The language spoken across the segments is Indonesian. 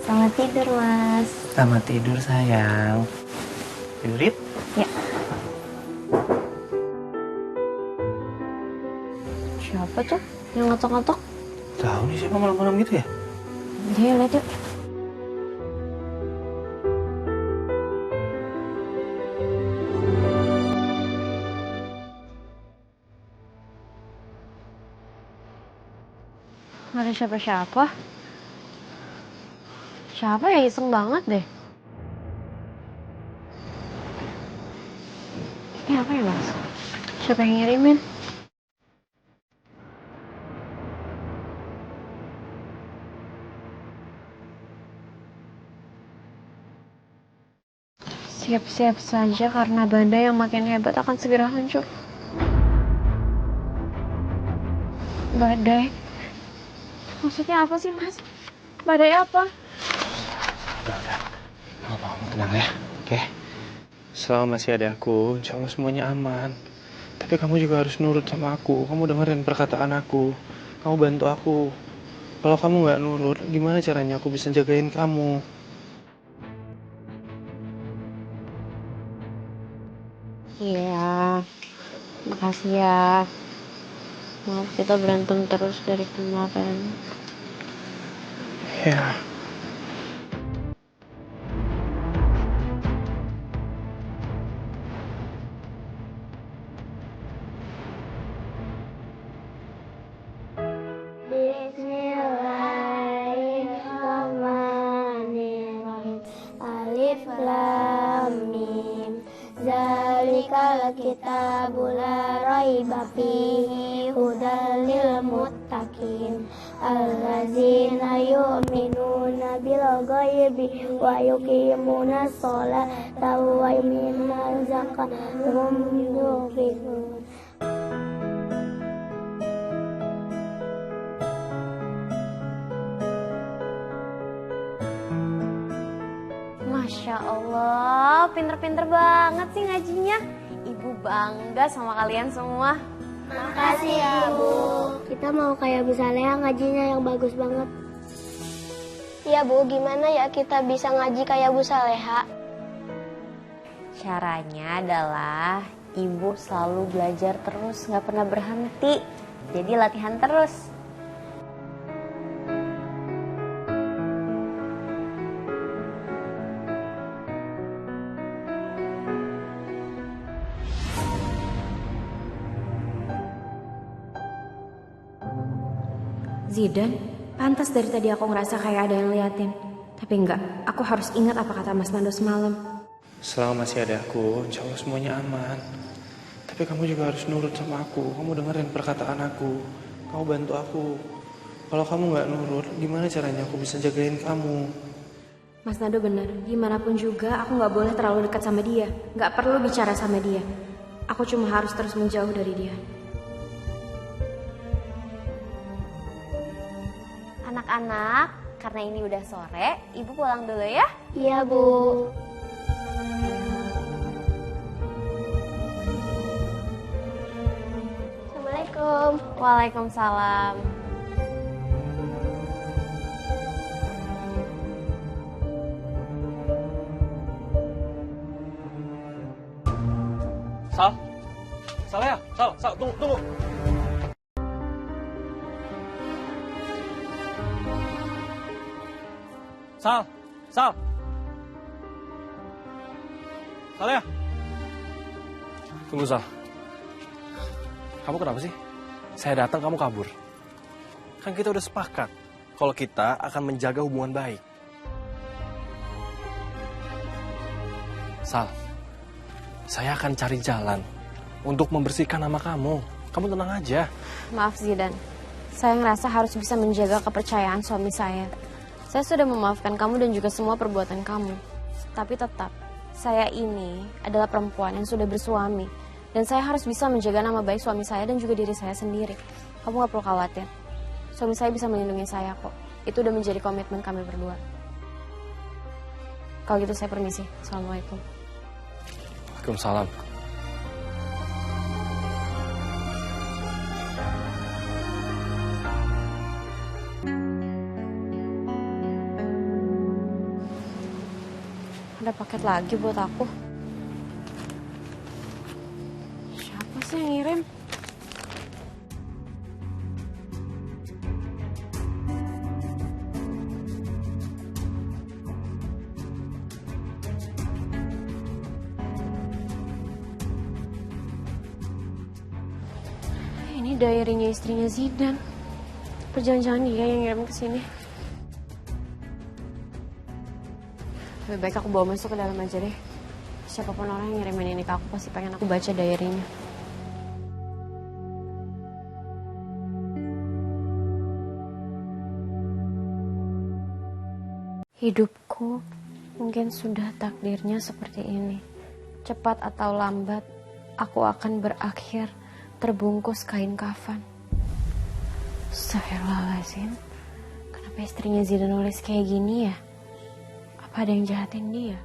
Selamat tidur, Mas. Selamat tidur, sayang. Tidur yuk. Ya. Siapa tuh yang ngetok-ngetok? Tahu nih siapa malam-malam gitu ya? Dia lihat yuk. Gak ada siapa-siapa. Siapa ya, iseng banget deh. Ini apa ya, Mas? Siapa yang ngirimin? Siap-siap saja karena badai yang makin hebat akan segera hancur. Badai? Maksudnya apa sih, Mas? Badai apa? Udah. Kamu tenang ya, oke? Selama masih ada aku, insya Allah semuanya aman. Tapi kamu juga harus nurut sama aku. Kamu dengerin perkataan aku. Kamu bantu aku. Kalau kamu nggak nurut, gimana caranya aku bisa jagain kamu? Iya, makasih ya. Maaf kita berantem terus dari kemarin. Ya. Bismillahirrahmanirrahim. Alif lam mim. Zalikal kitabu la raiba fihi hudal lil muttaqin. Allazina yu'minuna bil ghaibi wa yuqimuna sholata wa yu'minuna zakata wa hum yuqinun. Masya Allah, pinter-pinter banget sih ngajinya. Ibu bangga sama kalian semua. Makasih ya, Bu. Kita mau kayak Bu Saleha ngajinya yang bagus banget. Iya, Bu. Gimana ya kita bisa ngaji kayak Bu Saleha? Caranya adalah ibu selalu belajar terus, gak pernah berhenti. Jadi latihan terus. Zidan, pantas dari tadi aku ngerasa kayak ada yang liatin. Tapi enggak, aku harus ingat apa kata Mas Nando semalam. Selama masih ada aku, insya Allah semuanya aman. Tapi kamu juga harus nurut sama aku. Kamu dengerin perkataan aku. Kamu bantu aku. Kalau kamu nggak nurut, gimana caranya aku bisa jagain kamu? Mas Nando benar, gimana pun juga aku nggak boleh terlalu dekat sama dia. Nggak perlu bicara sama dia. Aku cuma harus terus menjauh dari dia. Anak-anak, karena ini udah sore, ibu pulang dulu ya. Iya, Bu. Assalamualaikum. Waalaikumsalam. Sal ya? Sal, tunggu. Sal ya? Tunggu, Sal. Kamu kenapa sih? Saya datang, kamu kabur. Kan kita udah sepakat kalau kita akan menjaga hubungan baik. Sal, saya akan cari jalan untuk membersihkan nama kamu. Kamu tenang aja. Maaf Zidan, saya ngerasa harus bisa menjaga kepercayaan suami saya. Saya sudah memaafkan kamu dan juga semua perbuatan kamu. Tapi tetap, saya ini adalah perempuan yang sudah bersuami. Dan saya harus bisa menjaga nama baik suami saya dan juga diri saya sendiri. Kamu gak perlu khawatir. Suami saya bisa melindungi saya kok. Itu udah menjadi komitmen kami berdua. Kalau gitu saya permisi. Assalamualaikum. Waalaikumsalam. Ada paket lagi buat aku. Siapa sih yang ngirim? Ini diary-nya istrinya Zidan. Jangan-jangan dia yang ngirim ke sini. Lebih baik aku bawa masuk ke dalam aja deh. Siapapun orang yang ngirimin ini ke aku pasti pengen aku baca diary-nya. Hidupku mungkin sudah takdirnya seperti ini. Cepat atau lambat, aku akan berakhir terbungkus kain kafan. Astagfirullahaladzim. Kenapa istrinya Zidan nulis kayak gini ya? Apa ada yang jahatin dia?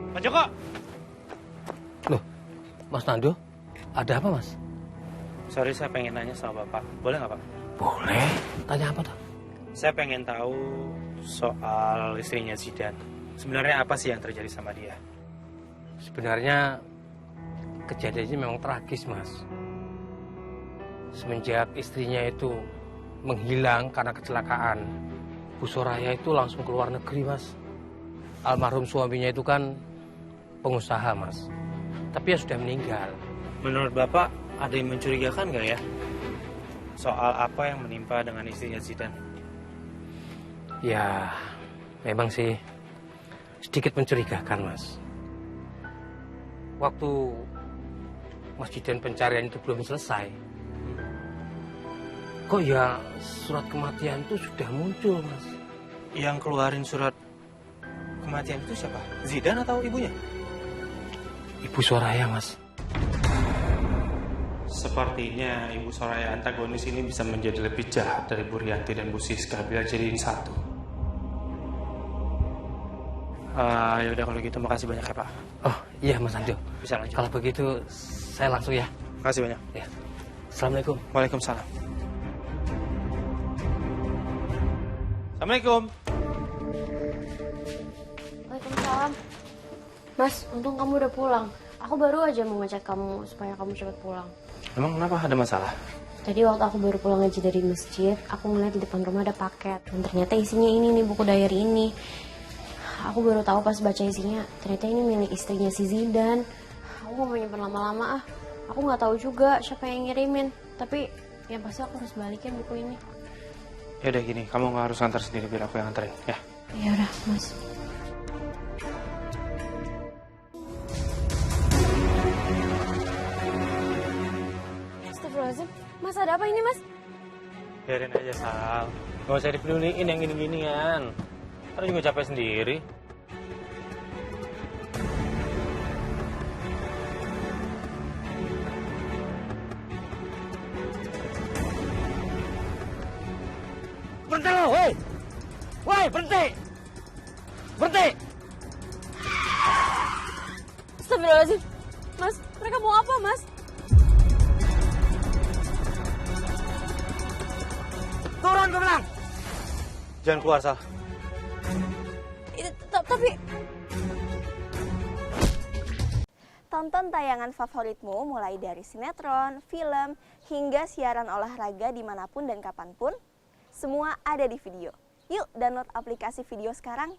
Pak Joko! Loh, Mas Nando, ada apa Mas? Sorry, saya pengen nanya sama Bapak. Boleh nggak Pak? Boleh, tanya apa tuh? Saya pengen tahu soal istrinya Zidan. Sebenarnya apa sih yang terjadi sama dia? Sebenarnya kejadiannya memang tragis Mas. Semenjak istrinya itu menghilang karena kecelakaan, Bu Soraya itu langsung ke luar negeri Mas. Almarhum suaminya itu kan pengusaha Mas, tapi ya sudah meninggal. Menurut Bapak, ada yang mencurigakan nggak ya? Soal apa yang menimpa dengan istrinya Zidan? Ya, memang sih sedikit mencurigakan Mas. Waktu Mas Zidan pencarian itu belum selesai, kok ya surat kematian itu sudah muncul Mas. Yang keluarin surat kematian itu siapa? Zidan atau ibunya? Ibu Soraya Mas. Sepertinya Ibu Soraya antagonis ini bisa menjadi lebih jahat dari Bu Rianti dan Bu Siska bila jadiin satu. Ya udah kalau gitu makasih banyak ya Pak. Oh iya Mas Ando. Bisa lanjut. Kalau begitu saya langsung ya. Makasih banyak. Ya. Assalamualaikum. Waalaikumsalam. Assalamualaikum. Waalaikumsalam. Mas, untung kamu udah pulang. Aku baru aja mau ngechat kamu supaya kamu cepat pulang. Emang kenapa, ada masalah? Tadi waktu aku baru pulang aja dari masjid, aku ngeliat di depan rumah ada paket. Dan ternyata isinya ini nih, buku diary ini. Aku baru tahu pas baca isinya, ternyata ini milik istrinya si Zidan. Aku gak mau nyimpen lama-lama ah. Aku nggak tahu juga siapa yang ngirimin. Tapi yang pasti aku harus balikin buku ini. Ya udah gini, kamu nggak harus antar sendiri, biar aku yang anterin ya. Ya udah, Mas. Astagfirullahaladzim. Mas, ada apa ini, Mas? Biarin aja, Sal. Gak usah dipeduliin yang gini-ginian. Ntar juga capek sendiri. Berhenti lo, woi! Woi, berhenti! Berhenti! Astagfirullahaladzim. Mas, mereka mau apa, Mas? Turun, gue bilang! Jangan keluar, Sal. Tapi... Tonton tayangan favoritmu mulai dari sinetron, film, hingga siaran olahraga dimanapun dan kapanpun. Semua ada di video. Yuk download aplikasi video sekarang.